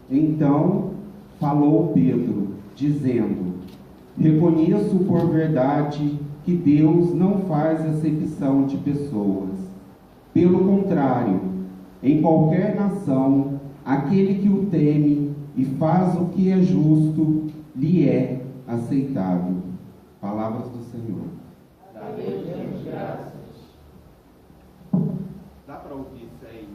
Então falou Pedro, dizendo: reconheço por verdade que Deus não faz acepção de pessoas. Pelo contrário, em qualquer nação, aquele que o teme e faz o que é justo, lhe é aceitável. Palavras do Senhor. Amém. Graças. Dá para ouvir isso aí?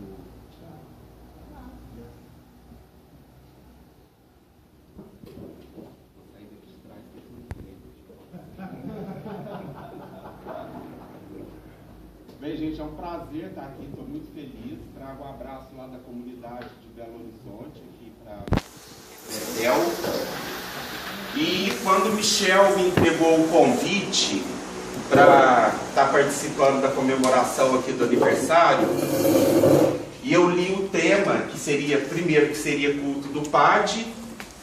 Bem, gente, é um prazer estar aqui, estou muito feliz. Trago um abraço lá da comunidade de Belo Horizonte, aqui para Betel. E quando o Michel me entregou o convite para estar participando da comemoração aqui do aniversário, e eu li o tema, que seria, primeiro, que seria culto do Padre,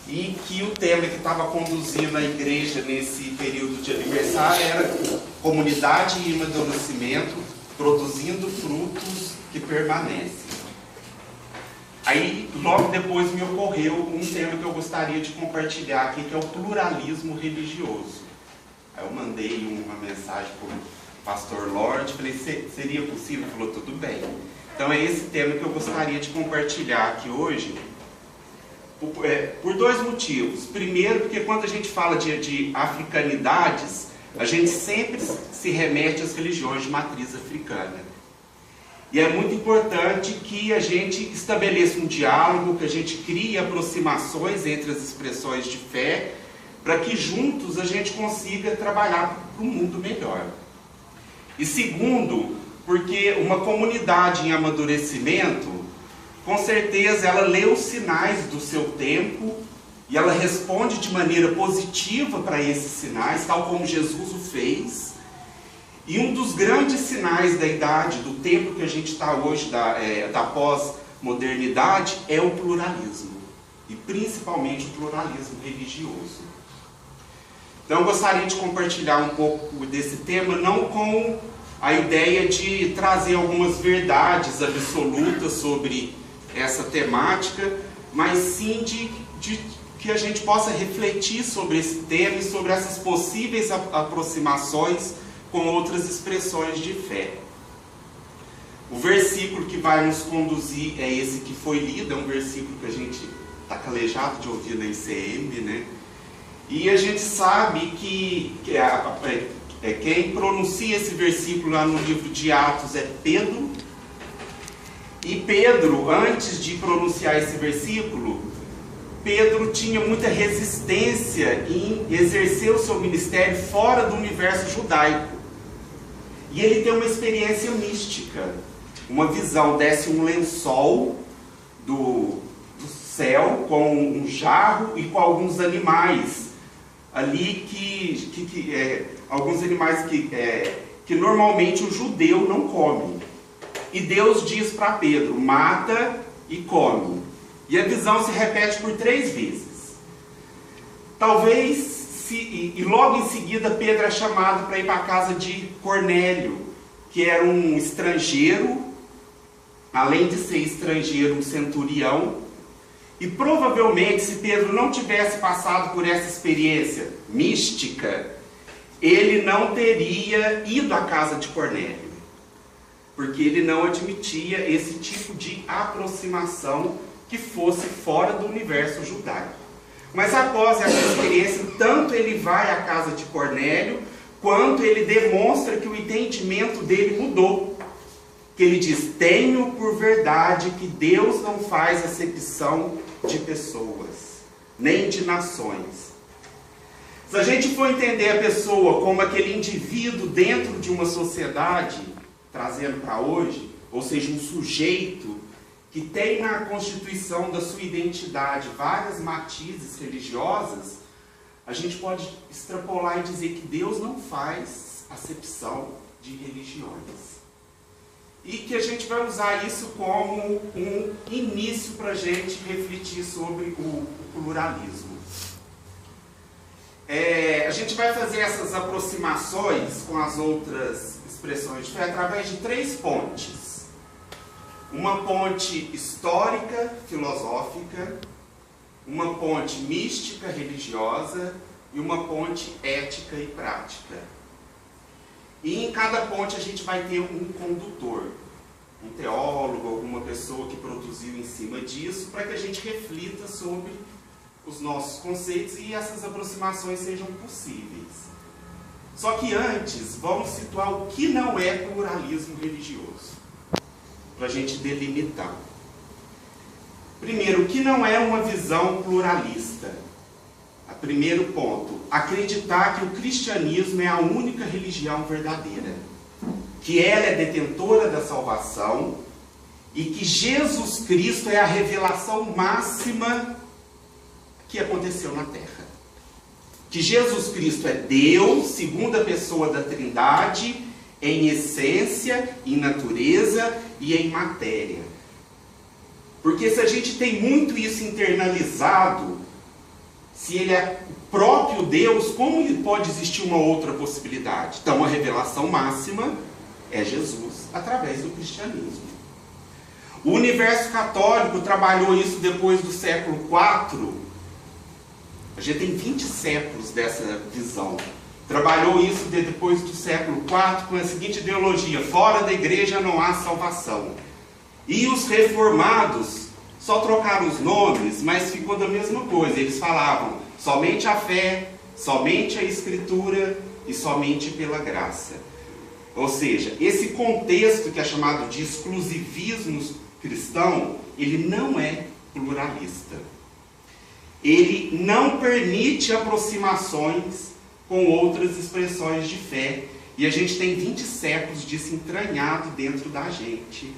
e que o tema que estava conduzindo a igreja nesse período de aniversário era comunidade e amadurecimento, produzindo frutos que permanecem. Aí, logo depois me ocorreu um tema que eu gostaria de compartilhar aqui, que é o pluralismo religioso. Aí eu mandei uma mensagem para o pastor Lorde, falei, seria possível? Ele falou, tudo bem. Então é esse tema que eu gostaria de compartilhar aqui hoje, por dois motivos. Primeiro, porque quando a gente fala de africanidades, a gente sempre se remete às religiões de matriz africana. E é muito importante que a gente estabeleça um diálogo, que a gente crie aproximações entre as expressões de fé, para que juntos a gente consiga trabalhar para um mundo melhor. E segundo, porque uma comunidade em amadurecimento, com certeza ela lê os sinais do seu tempo e ela responde de maneira positiva para esses sinais, tal como Jesus o fez. E um dos grandes sinais da idade, do tempo que a gente está hoje, da pós-modernidade, é o pluralismo. E principalmente o pluralismo religioso. Então eu gostaria de compartilhar um pouco desse tema, não com a ideia de trazer algumas verdades absolutas sobre essa temática, mas sim de que a gente possa refletir sobre esse tema e sobre essas possíveis aproximações com outras expressões de fé. O versículo que vai nos conduzir é esse que foi lido, é um versículo que a gente está calejado de ouvir na ICM, né? E a gente sabe que quem pronuncia esse versículo lá no livro de Atos é Pedro. E Pedro, antes de pronunciar esse versículo, Pedro tinha muita resistência em exercer o seu ministério fora do universo judaico. E ele tem uma experiência mística, uma visão, desce um lençol do céu com um jarro e com alguns animais ali alguns animais que normalmente o judeu não come. E Deus diz para Pedro, mata e come. E a visão se repete por 3 vezes. E logo em seguida Pedro é chamado para ir para a casa de Cornélio, que era um estrangeiro, além de ser estrangeiro, um centurião. E provavelmente, se Pedro não tivesse passado por essa experiência mística, ele não teria ido à casa de Cornélio, porque ele não admitia esse tipo de aproximação que fosse fora do universo judaico. Mas após essa experiência, tanto ele vai à casa de Cornélio, quanto ele demonstra que o entendimento dele mudou. Que ele diz, tenho por verdade que Deus não faz acepção de pessoas, nem de nações. Se a gente for entender a pessoa como aquele indivíduo dentro de uma sociedade, trazendo para hoje, ou seja, um sujeito que tem na constituição da sua identidade várias matizes religiosas, a gente pode extrapolar e dizer que Deus não faz acepção de religiões. E que a gente vai usar isso como um início para a gente refletir sobre o pluralismo. A gente vai fazer essas aproximações com as outras expressões de fé através de 3 pontes. Uma ponte histórica, filosófica, uma ponte mística religiosa e uma ponte ética e prática. E em cada ponte a gente vai ter um condutor, um teólogo, alguma pessoa que produziu em cima disso, para que a gente reflita sobre os nossos conceitos e essas aproximações sejam possíveis. Só que antes, vamos situar o que não é pluralismo religioso, para a gente delimitar. Primeiro, o que não é uma visão pluralista? Primeiro ponto, acreditar que o cristianismo é a única religião verdadeira, que ela é detentora da salvação e que Jesus Cristo é a revelação máxima que aconteceu na Terra. Que Jesus Cristo é Deus, segunda pessoa da Trindade, em essência, em natureza e em matéria. Porque se a gente tem muito isso internalizado, se ele é o próprio Deus, como pode existir uma outra possibilidade? Então a revelação máxima é Jesus, através do cristianismo. O universo católico trabalhou isso depois do século IV. A gente tem 20 séculos dessa visão. Trabalhou isso depois do século IV com a seguinte ideologia: fora da igreja não há salvação. E os reformados só trocaram os nomes, mas ficou da mesma coisa. Eles falavam somente a fé, somente a escritura e somente pela graça. Ou seja, esse contexto que é chamado de exclusivismo cristão, ele não é pluralista. Ele não permite aproximações com outras expressões de fé. E a gente tem 20 séculos disso entranhado dentro da gente.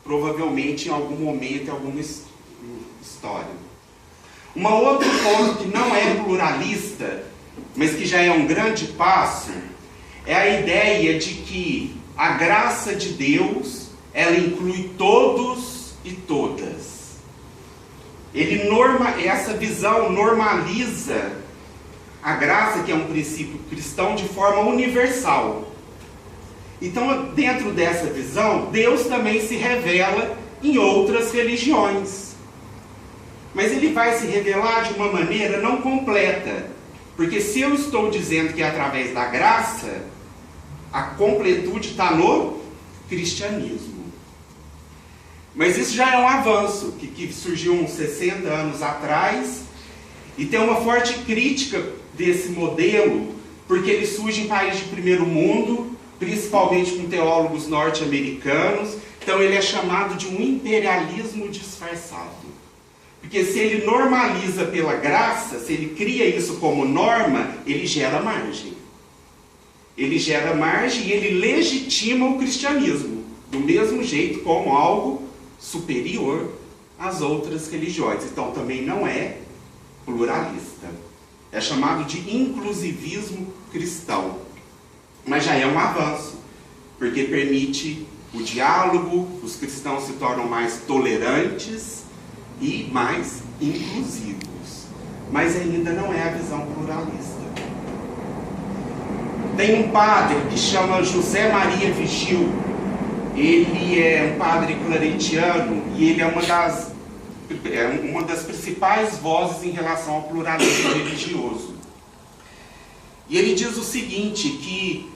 Provavelmente em algum momento, em alguma história. Um outro ponto que não é pluralista, mas que já é um grande passo, é a ideia de que a graça de Deus, ela inclui todos e todas. Essa visão normaliza a graça, que é um princípio cristão, de forma universal. Então, dentro dessa visão, Deus também se revela em outras religiões. Mas ele vai se revelar de uma maneira não completa. Porque se eu estou dizendo que é através da graça, a completude está no cristianismo. Mas isso já é um avanço, que surgiu uns 60 anos atrás, e tem uma forte crítica desse modelo, porque ele surge em países de primeiro mundo, principalmente com teólogos norte-americanos. Então ele é chamado de um imperialismo disfarçado. Porque se ele normaliza pela graça, se ele cria isso como norma, ele gera margem. Ele gera margem e ele legitima o cristianismo, do mesmo jeito como algo superior às outras religiões. Então também não é pluralista. É chamado de inclusivismo cristão. Mas já é um avanço, porque permite o diálogo, os cristãos se tornam mais tolerantes e mais inclusivos. Mas ainda não é a visão pluralista. Tem um padre que chama José Maria Vigil. Ele é um padre claretiano e ele é uma das principais vozes em relação ao pluralismo religioso. E ele diz o seguinte, que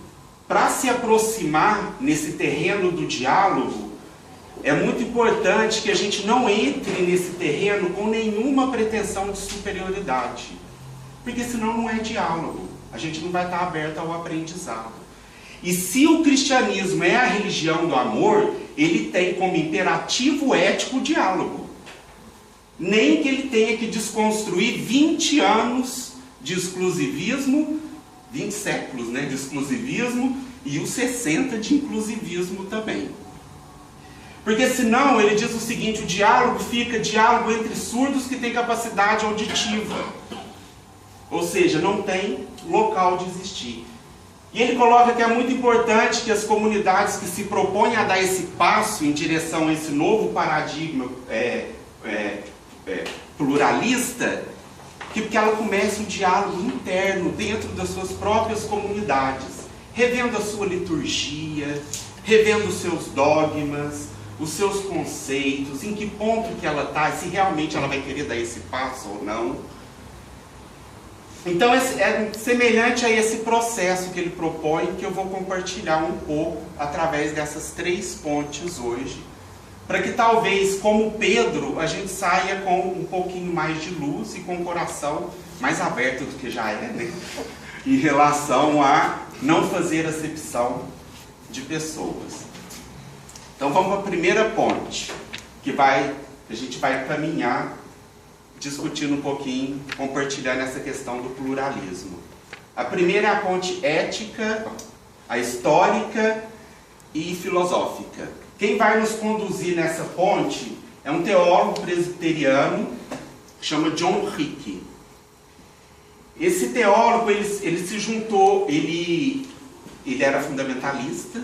para se aproximar nesse terreno do diálogo, é muito importante que a gente não entre nesse terreno com nenhuma pretensão de superioridade. Porque senão não é diálogo. A gente não vai estar aberto ao aprendizado. E se o cristianismo é a religião do amor, ele tem como imperativo ético o diálogo. Nem que ele tenha que desconstruir 20 anos de exclusivismo, 20 séculos, né, de exclusivismo, e os 60 de inclusivismo também. Porque senão, ele diz o seguinte, o diálogo fica diálogo entre surdos que têm capacidade auditiva. Ou seja, não tem local de existir. E ele coloca que é muito importante que as comunidades que se propõem a dar esse passo em direção a esse novo paradigma pluralista, que ela comece um diálogo interno dentro das suas próprias comunidades, revendo a sua liturgia, revendo os seus dogmas, os seus conceitos, em que ponto que ela está, se realmente ela vai querer dar esse passo ou não. Então é semelhante a esse processo que ele propõe, que eu vou compartilhar um pouco através dessas 3 pontes hoje, para que talvez, como Pedro, a gente saia com um pouquinho mais de luz e com o coração mais aberto do que já é, né? Em relação a não fazer acepção de pessoas. Então vamos para a primeira ponte, que a gente vai caminhar discutindo um pouquinho, compartilhando essa questão do pluralismo. A primeira é a ponte ética, a histórica e filosófica. Quem vai nos conduzir nessa ponte é um teólogo presbiteriano que chama John Hickey. Esse teólogo, ele se juntou, ele era fundamentalista,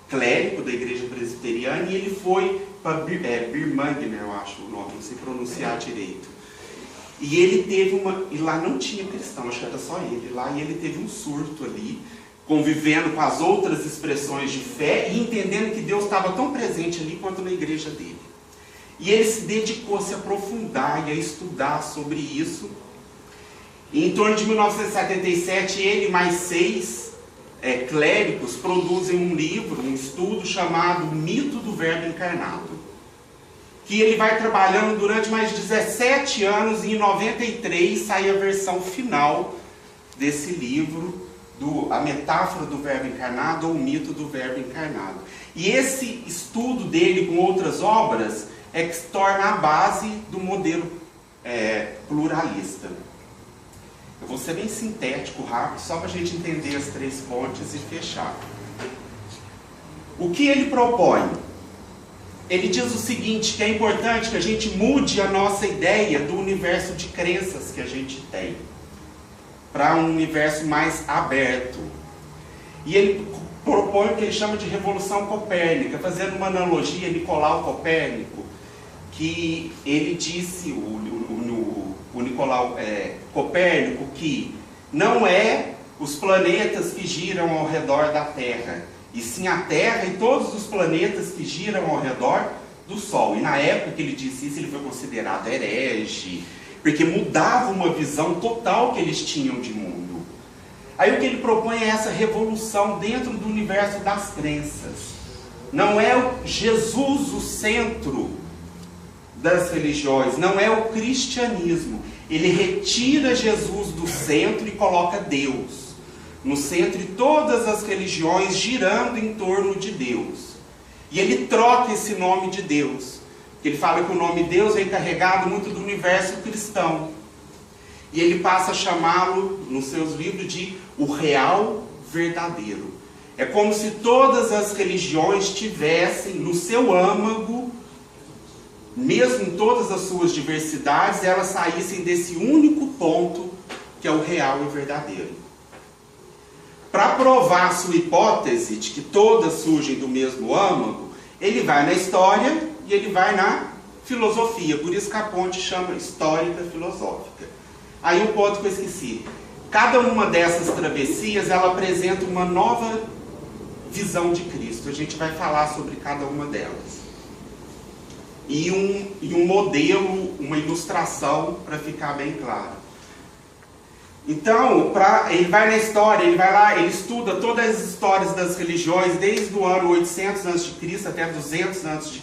clérigo da igreja presbiteriana, e ele foi para Birmingham, eu acho o nome, não sei pronunciar direito. E ele teve e lá não tinha cristão, acho que era só ele lá, e ele teve um surto ali, convivendo com as outras expressões de fé e entendendo que Deus estava tão presente ali quanto na igreja dele. E ele se dedicou a se aprofundar e a estudar sobre isso. E em torno de 1977, ele e mais 6 clérigos produzem um livro, um estudo chamado Mito do Verbo Encarnado, que ele vai trabalhando durante mais de 17 anos, e em 93 sai a versão final desse livro, a metáfora do verbo encarnado, ou o mito do verbo encarnado. E esse estudo dele com outras obras é que se torna a base do modelo pluralista. Eu vou ser bem sintético, rápido, só para a gente entender as 3 pontes e fechar. O que ele propõe? Ele diz o seguinte, que é importante que a gente mude a nossa ideia do universo de crenças que a gente tem, para um universo mais aberto. E ele propõe o que ele chama de Revolução Copérnica, fazendo uma analogia a Nicolau Copérnico, que ele disse, o Nicolau Copérnico, que não é os planetas que giram ao redor da Terra, e sim a Terra e todos os planetas que giram ao redor do Sol. E na época que ele disse isso, ele foi considerado herege, porque mudava uma visão total que eles tinham de mundo. Aí o que ele propõe é essa revolução dentro do universo das crenças. Não é o Jesus o centro das religiões, não é o cristianismo. Ele retira Jesus do centro e coloca Deus no centro, e todas as religiões girando em torno de Deus. E ele troca esse nome de Deus. Ele fala que o nome Deus é encarregado muito do universo cristão. E ele passa a chamá-lo, nos seus livros, de o real verdadeiro. É como se todas as religiões tivessem no seu âmago, mesmo em todas as suas diversidades, elas saíssem desse único ponto, que é o real e verdadeiro. Para provar sua hipótese de que todas surgem do mesmo âmago, ele vai na história e ele vai na filosofia. Por isso que a ponte chama histórica filosófica. Aí um ponto que eu esqueci. Cada uma dessas travessias, ela apresenta uma nova visão de Cristo. A gente vai falar sobre cada uma delas. E um modelo, uma ilustração, para ficar bem claro. Então, ele vai na história, ele vai lá, ele estuda todas as histórias das religiões, desde o ano 800 a.C. até 200 a.C.,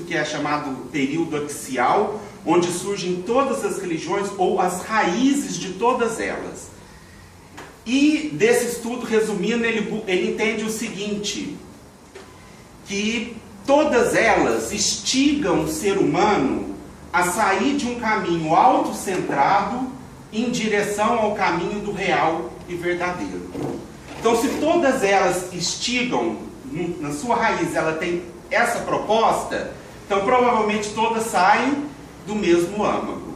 que é chamado período axial, onde surgem todas as religiões, ou as raízes de todas elas. E desse estudo, resumindo, ele entende o seguinte, que todas elas instigam o ser humano a sair de um caminho autocentrado em direção ao caminho do real e verdadeiro. Então, se todas elas instigam, na sua raiz, ela tem essa proposta, então provavelmente todas saem do mesmo âmago,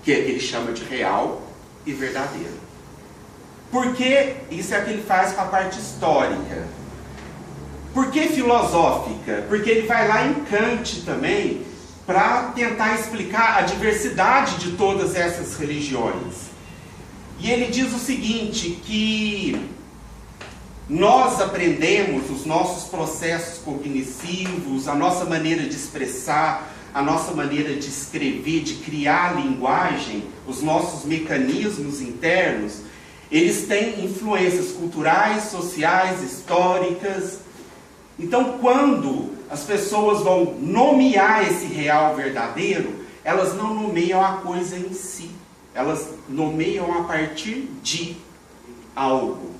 que ele chama de real e verdadeiro. Por que isso é o que ele faz com a parte histórica? Por que filosófica? Porque ele vai lá em Kant também, para tentar explicar a diversidade de todas essas religiões. E ele diz o seguinte, que nós aprendemos os nossos processos cognitivos, a nossa maneira de expressar, a nossa maneira de escrever, de criar linguagem, os nossos mecanismos internos, eles têm influências culturais, sociais, históricas. Então, quando as pessoas vão nomear esse real verdadeiro, elas não nomeiam a coisa em si, elas nomeiam a partir de algo.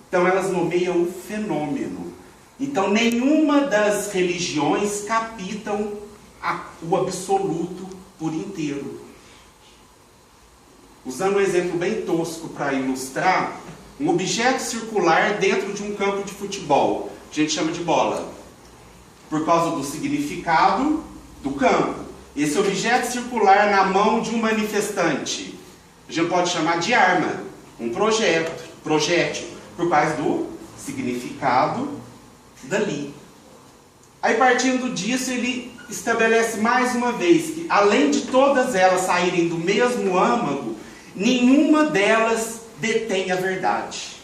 Então, elas nomeiam o fenômeno. Então, nenhuma das religiões captam o absoluto por inteiro. Usando um exemplo bem tosco para ilustrar, um objeto circular dentro de um campo de futebol, a gente chama de bola, por causa do significado do campo. Esse objeto circular na mão de um manifestante, a gente pode chamar de arma, um projétil, por causa do significado dali. Aí, partindo disso, ele estabelece mais uma vez que, além de todas elas saírem do mesmo âmago, nenhuma delas detém a verdade.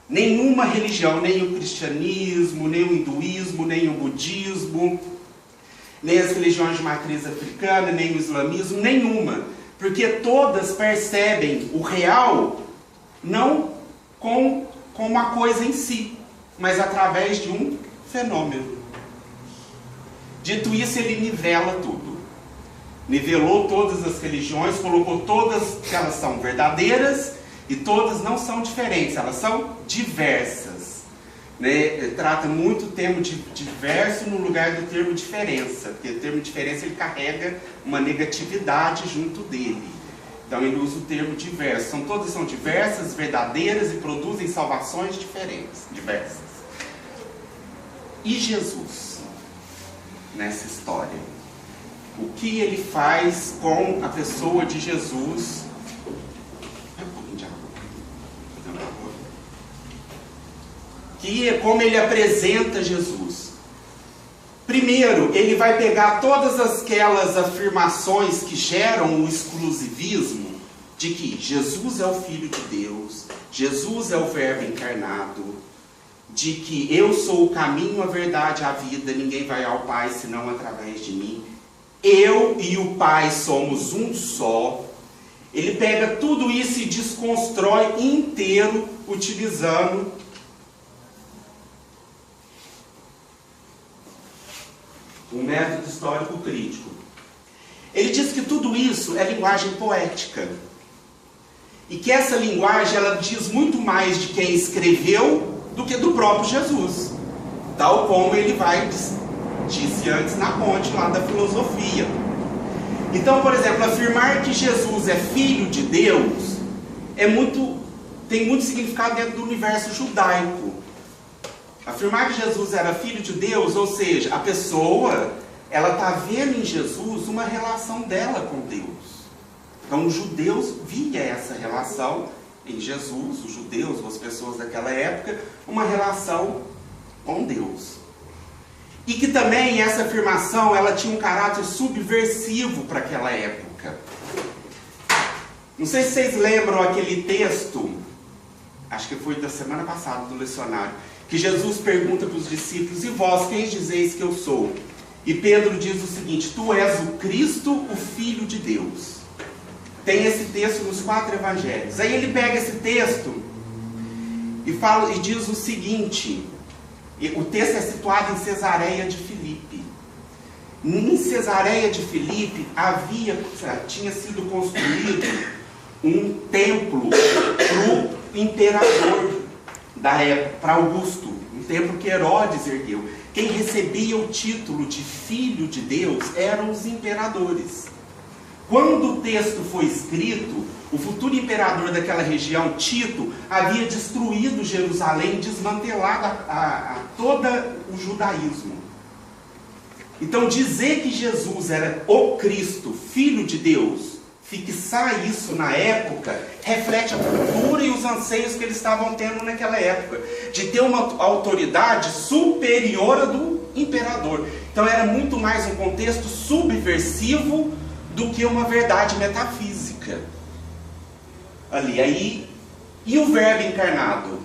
Nenhuma religião, nem o cristianismo, nem o hinduísmo, nem o budismo, nem as religiões de matriz africana, nem o islamismo, nenhuma. Porque todas percebem o real não como uma coisa em si, mas através de um fenômeno. Dito isso, ele nivela tudo. Nivelou todas as religiões, colocou todas que elas são verdadeiras e todas não são diferentes, elas são diversas. Ele trata muito o termo de diverso no lugar do termo diferença, porque o termo diferença ele carrega uma negatividade junto dele. Então ele usa o termo diverso. Todas são diversas, verdadeiras e produzem salvações diversas. E Jesus, nessa história? O que ele faz com a pessoa de Jesus? Como ele apresenta Jesus? Primeiro, ele vai pegar todas aquelas afirmações que geram o exclusivismo de que Jesus é o Filho de Deus, Jesus é o Verbo encarnado, de que eu sou o caminho, a verdade, a vida, ninguém vai ao Pai senão através de mim. Eu e o Pai somos um só. Ele pega tudo isso e desconstrói inteiro, utilizando um método histórico crítico. Ele diz que tudo isso é linguagem poética. E que essa linguagem, ela diz muito mais de quem escreveu do que do próprio Jesus. Tal como ele disse antes na ponte lá da filosofia. Então, por exemplo, afirmar que Jesus é filho de Deus tem muito significado dentro do universo judaico. Afirmar que Jesus era filho de Deus, ou seja, a pessoa, ela está vendo em Jesus uma relação dela com Deus. Então, os judeus viam essa relação em Jesus, os judeus, ou as pessoas daquela época, uma relação com Deus. E que também essa afirmação, ela tinha um caráter subversivo para aquela época. Não sei se vocês lembram aquele texto, acho que foi da semana passada, do lecionário, que Jesus pergunta para os discípulos: e vós, quem dizeis que eu sou? E Pedro diz o seguinte: tu és o Cristo, o Filho de Deus. Tem esse texto nos 4 evangelhos. Aí ele pega esse texto e diz o seguinte, o texto é situado em Cesareia de Filipe. Em Cesareia de Filipe tinha sido construído um templo para o imperador da época, para Augusto, um templo que Herodes ergueu. Quem recebia o título de Filho de Deus eram os imperadores. Quando o texto foi escrito, o futuro imperador daquela região, Tito, havia destruído Jerusalém, desmantelado todo o judaísmo. Então, dizer que Jesus era o Cristo, Filho de Deus, fixar isso na época, reflete a cultura e os anseios que eles estavam tendo naquela época, de ter uma autoridade superior à do imperador. Então, era muito mais um contexto subversivo do que uma verdade metafísica ali. E o Verbo encarnado?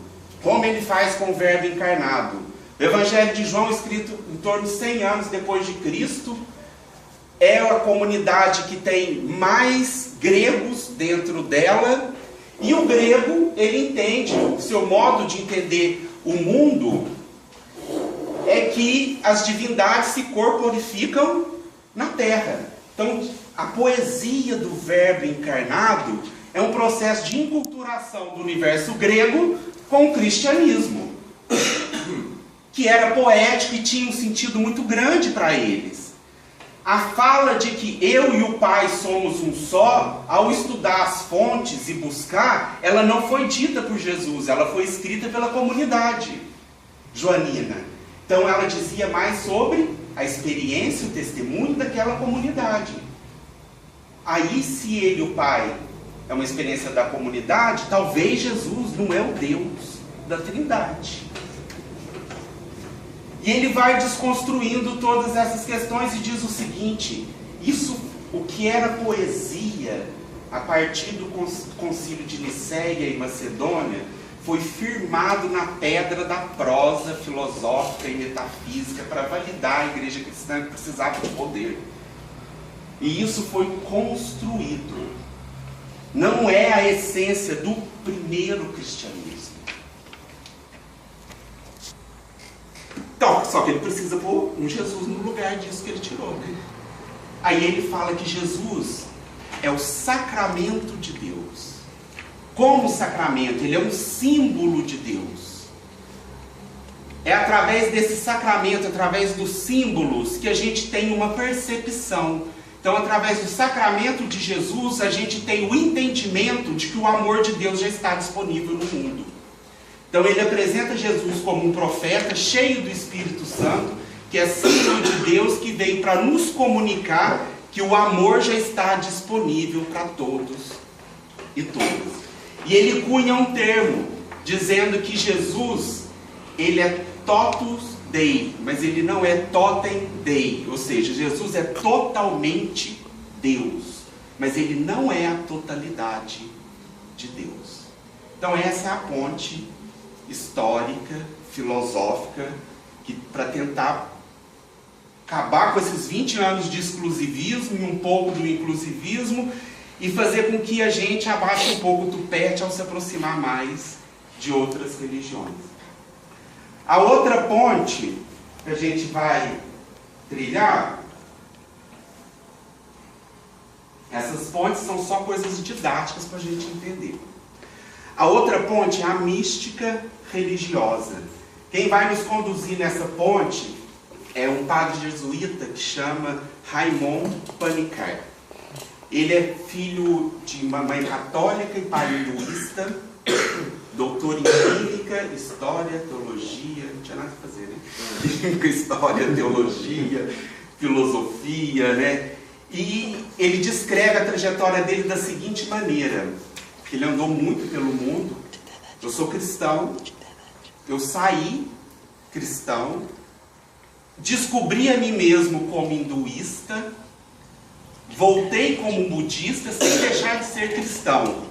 como ele faz com o Verbo encarnado. O Evangelho de João, escrito em torno de 100 anos depois de Cristo, é a comunidade que tem mais gregos dentro dela, e o grego, ele entende, o seu modo de entender o mundo é que as divindades se corporificam na terra. Então, a poesia do Verbo encarnado é um processo de enculturação do universo grego com o cristianismo, que era poético e tinha um sentido muito grande para eles. A fala de que eu e o Pai somos um só, ao estudar as fontes e buscar, ela não foi dita por Jesus, ela foi escrita pela comunidade joanina. Então ela dizia mais sobre a experiência, o testemunho daquela comunidade. Aí, se ele e o Pai é uma experiência da comunidade, talvez Jesus não é o Deus da Trindade. E ele vai desconstruindo todas essas questões e diz o seguinte: isso, o que era poesia, a partir do concílio de Niceia e Macedônia, foi firmado na pedra da prosa filosófica e metafísica para validar a igreja cristã que precisava de poder. E isso foi construído. Não é a essência do primeiro cristianismo. Então, só que ele precisa pôr um Jesus no lugar disso que ele tirou, né? Aí ele fala que Jesus é o sacramento de Deus. Como sacramento, ele é um símbolo de Deus. É através desse sacramento, através dos símbolos, que a gente tem uma percepção. Então, através do sacramento de Jesus, a gente tem o entendimento de que o amor de Deus já está disponível no mundo. Então ele apresenta Jesus como um profeta cheio do Espírito Santo, que é símbolo de Deus, que veio para nos comunicar que o amor já está disponível para todos e todas. E ele cunha um termo, dizendo que Jesus, ele é totus Dei, mas ele não é totem Dei, ou seja, Jesus é totalmente Deus, mas ele não é a totalidade de Deus. Então essa é a ponte histórica, filosófica, que para tentar acabar com esses 20 anos de exclusivismo e um pouco do inclusivismo e fazer com que a gente abaixe um pouco o tupete ao se aproximar mais de outras religiões. A outra ponte que a gente vai trilhar, essas pontes são só coisas didáticas para a gente entender. A outra ponte é a mística religiosa. Quem vai nos conduzir nessa ponte é um padre jesuíta que chama Raymond Panikkar. Ele é filho de uma mãe católica e pai hinduísta, doutor em química, história, teologia, não tinha nada a fazer, né? Química, história, teologia, filosofia, né? E ele descreve a trajetória dele da seguinte maneira: ele andou muito pelo mundo. Eu sou cristão, eu saí cristão, descobri a mim mesmo como hinduísta, voltei como budista sem deixar de ser cristão.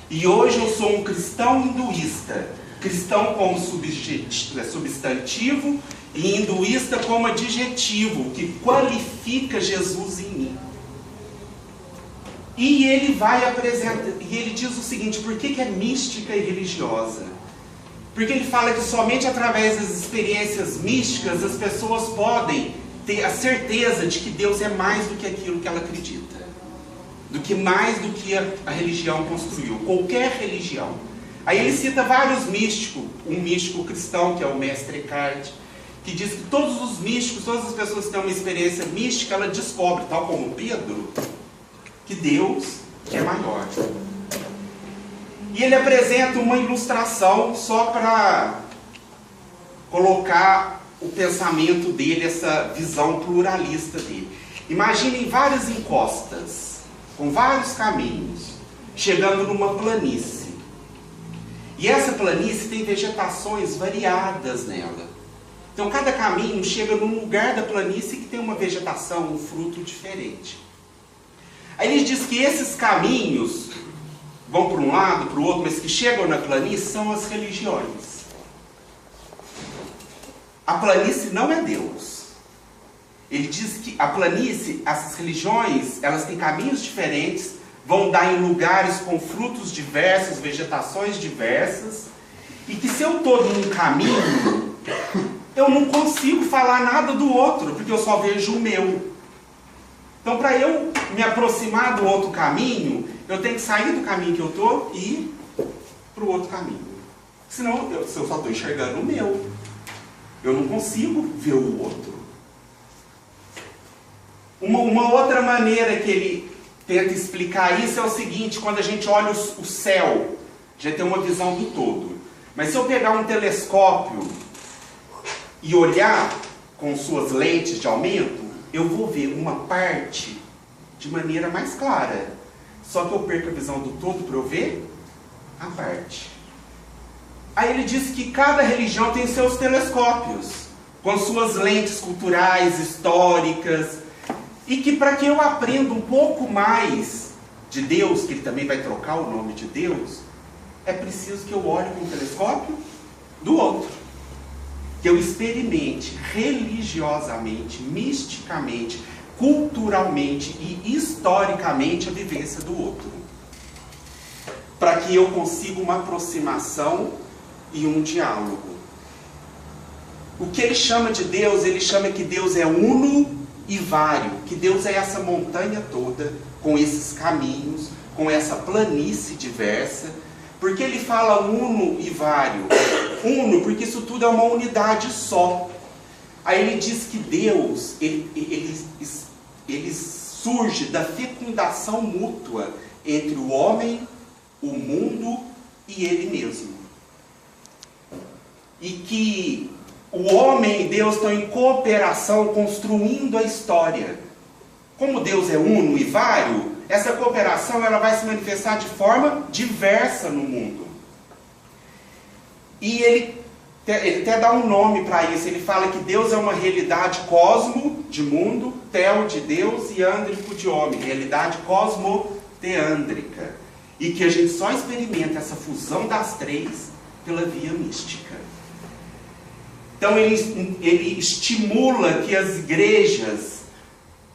E hoje eu sou um cristão hinduísta, cristão como substantivo e hinduísta como adjetivo, que qualifica Jesus em mim. E ele vai apresentar, e ele diz o seguinte: por que é mística e religiosa? Porque ele fala que somente através das experiências místicas as pessoas podem ter a certeza de que Deus é mais do que aquilo que ela acredita, do que mais do que a religião construiu, qualquer religião. Aí ele cita vários místicos, um místico cristão que é o Mestre Eckhart, que diz que todos os místicos, todas as pessoas que têm uma experiência mística, ela descobre, tal como Pedro, que Deus é maior. E ele apresenta uma ilustração só para colocar o pensamento dele, essa visão pluralista dele. Imaginem várias encostas, com vários caminhos, chegando numa planície. E essa planície tem vegetações variadas nela. Então cada caminho chega num lugar da planície que tem uma vegetação, um fruto diferente. Aí ele diz que esses caminhos vão para um lado, para o outro, mas que chegam na planície, são as religiões. A planície não é Deus. Ele diz que a planície, essas religiões, elas têm caminhos diferentes, vão dar em lugares com frutos diversos, vegetações diversas, e que se eu estou num caminho, eu não consigo falar nada do outro, porque eu só vejo o meu. Então, para eu me aproximar do outro caminho, eu tenho que sair do caminho que eu estou e ir para o outro caminho. Senão, eu só estou enxergando o meu. Eu não consigo ver o outro. Uma outra maneira que ele tenta explicar isso é o seguinte: quando a gente olha o céu, já tem uma visão do todo. Mas se eu pegar um telescópio e olhar com suas lentes de aumento, eu vou ver uma parte de maneira mais clara. Só que eu perco a visão do todo para eu ver a parte. Aí ele diz que cada religião tem seus telescópios, com suas lentes culturais, históricas, e que para que eu aprenda um pouco mais de Deus, que ele também vai trocar o nome de Deus, é preciso que eu olhe com o telescópio do outro. Que eu experimente religiosamente, misticamente, culturalmente e historicamente a vivência do outro. Para que eu consiga uma aproximação e um diálogo. O que ele chama de Deus, ele chama que Deus é uno e vário, que Deus é essa montanha toda, com esses caminhos, com essa planície diversa. Porque ele fala uno e vário? Uno, porque isso tudo é uma unidade só. Aí ele diz que Deus, ele surge da fecundação mútua entre o homem, o mundo e ele mesmo. E que o homem e Deus estão em cooperação construindo a história. Como Deus é uno e vário, essa cooperação ela vai se manifestar de forma diversa no mundo. E ele até dá um nome para isso. Ele fala que Deus é uma realidade cosmo de mundo, tel de Deus e ândrico de homem. Realidade cosmoteândrica. E que a gente só experimenta essa fusão das três pela via mística. Então ele estimula que as igrejas,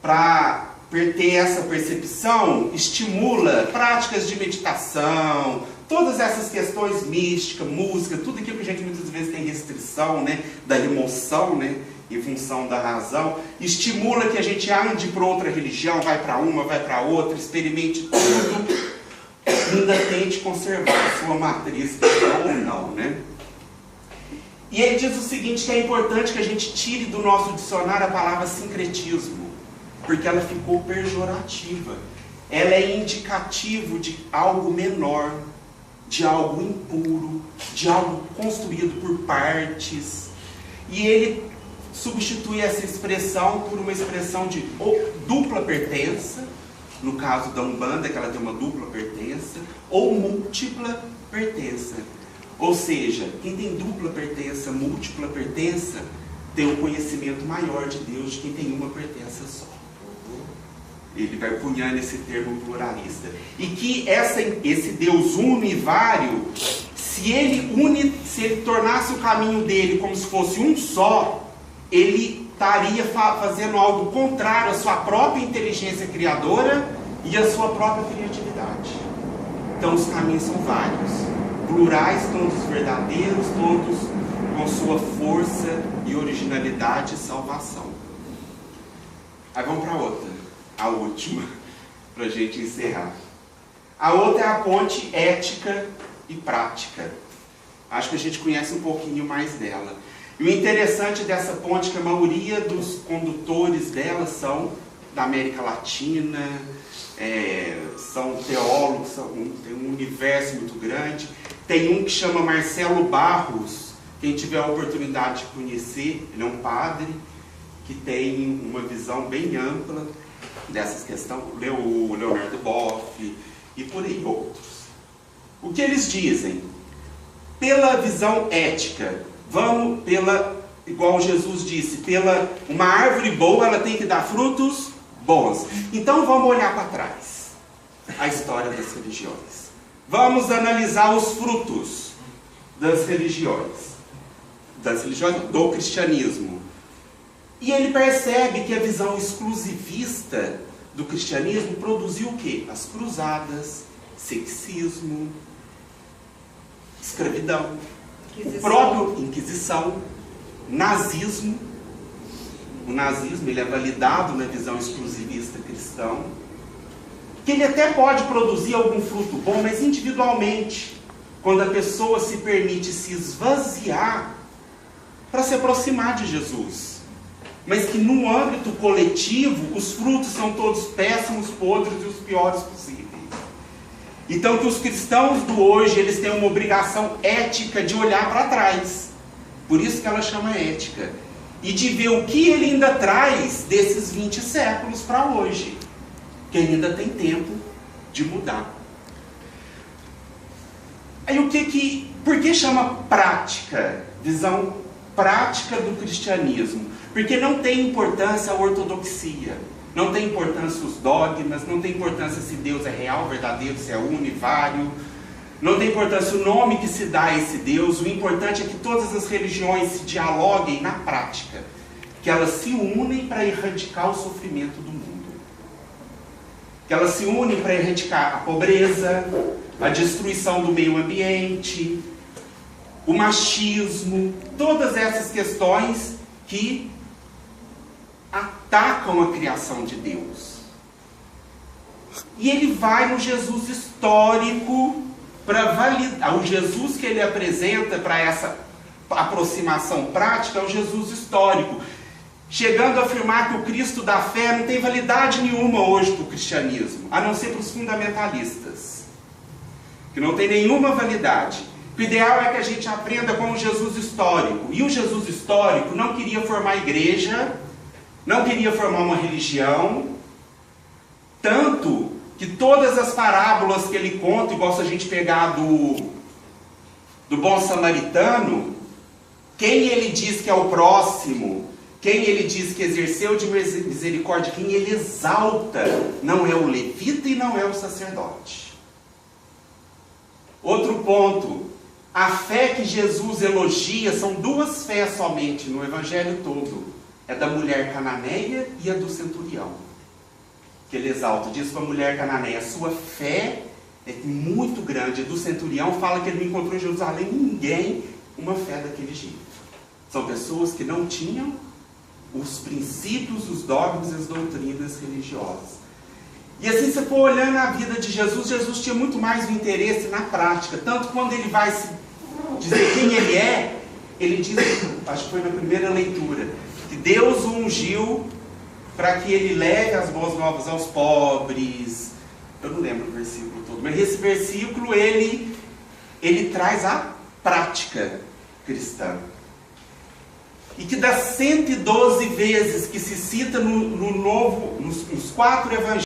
para ter essa percepção, estimula práticas de meditação, todas essas questões místicas, música, tudo aquilo que a gente muitas vezes tem restrição, né, da emoção, né, em função da razão, estimula que a gente ande para outra religião, vai para uma, vai para outra, experimente tudo, ainda tente conservar a sua matriz ou não, né? E ele diz o seguinte, que é importante que a gente tire do nosso dicionário a palavra sincretismo, porque ela ficou pejorativa. Ela é indicativo de algo menor, de algo impuro, de algo construído por partes. E ele substitui essa expressão por uma expressão de dupla pertença, no caso da Umbanda, que ela tem uma dupla pertença, ou múltipla pertença. Ou seja, quem tem dupla pertença, múltipla pertença, tem um conhecimento maior de Deus de quem tem uma pertença só. Ele vai cunhando esse termo pluralista. E que esse Deus uno e vário, se ele tornasse o caminho dele como se fosse um só, ele estaria fazendo algo contrário à sua própria inteligência criadora e à sua própria criatividade. Então os caminhos são vários. Plurais, todos verdadeiros, todos com sua força e originalidade e salvação. Aí vamos para outra, a última, para a gente encerrar. A outra é a ponte ética e prática. Acho que a gente conhece um pouquinho mais dela. E o interessante dessa ponte é que a maioria dos condutores dela são da América Latina, são teólogos, tem um universo muito grande. Tem um que chama Marcelo Barros, quem tiver a oportunidade de conhecer, ele é um padre que tem uma visão bem ampla dessas questões, o Leonardo Boff e por aí outros. O que eles dizem? Pela visão ética, vamos igual Jesus disse, uma árvore boa ela tem que dar frutos bons. Então vamos olhar para trás, a história das religiões. vamos analisar os frutos das religiões do cristianismo. E ele percebe que a visão exclusivista do cristianismo produziu o quê? As cruzadas, sexismo, escravidão, o próprio Inquisição, nazismo. O nazismo ele é validado na visão exclusivista cristã, que ele até pode produzir algum fruto bom, mas individualmente, quando a pessoa se permite se esvaziar para se aproximar de Jesus. Mas que no âmbito coletivo, os frutos são todos péssimos, podres e os piores possíveis. Então que os cristãos do hoje, eles têm uma obrigação ética de olhar para trás. Por isso que ela chama ética. E de ver o que ele ainda traz desses 20 séculos para hoje. Que ainda tem tempo de mudar. Aí por que chama prática? Visão prática do cristianismo. Porque não tem importância a ortodoxia. Não tem importância os dogmas, não tem importância se Deus é real, verdadeiro, se é univário. Não tem importância o nome que se dá a esse Deus. O importante é que todas as religiões se dialoguem na prática. Que elas se unem para erradicar o sofrimento do mundo. Que elas se unem para erradicar a pobreza, a destruição do meio ambiente, o machismo, todas essas questões que atacam a criação de Deus. E ele vai no Jesus histórico para validar. O Jesus que ele apresenta para essa aproximação prática é o Jesus histórico, chegando a afirmar que o Cristo da fé não tem validade nenhuma hoje para o cristianismo, a não ser para os fundamentalistas, que não tem nenhuma validade. O ideal é que a gente aprenda com o Jesus histórico. E o Jesus histórico não queria formar igreja, não queria formar uma religião, tanto que todas as parábolas que ele conta, igual se a gente pegar do bom samaritano, quem ele diz que é o próximo, quem ele diz que exerceu de misericórdia, quem ele exalta, não é o levita e não é o sacerdote. Outro ponto, a fé que Jesus elogia são duas fés somente no evangelho todo. É da mulher cananeia e a do centurião. Que ele exalta, diz para a mulher cananeia, a sua fé é muito grande. Do centurião fala que ele não encontrou em Jerusalém ninguém uma fé daquele jeito. São pessoas que não tinham os princípios, os dogmas e as doutrinas religiosas. E assim, se você for olhando a vida de Jesus, Jesus tinha muito mais o interesse na prática. Tanto quando ele vai se dizer quem ele é, ele diz, acho que foi na primeira leitura, que Deus o ungiu para que ele leve as boas novas aos pobres. Eu não lembro o versículo todo, mas esse versículo ele traz a prática cristã. E que das 112 vezes que se cita nos 4 evangelhos,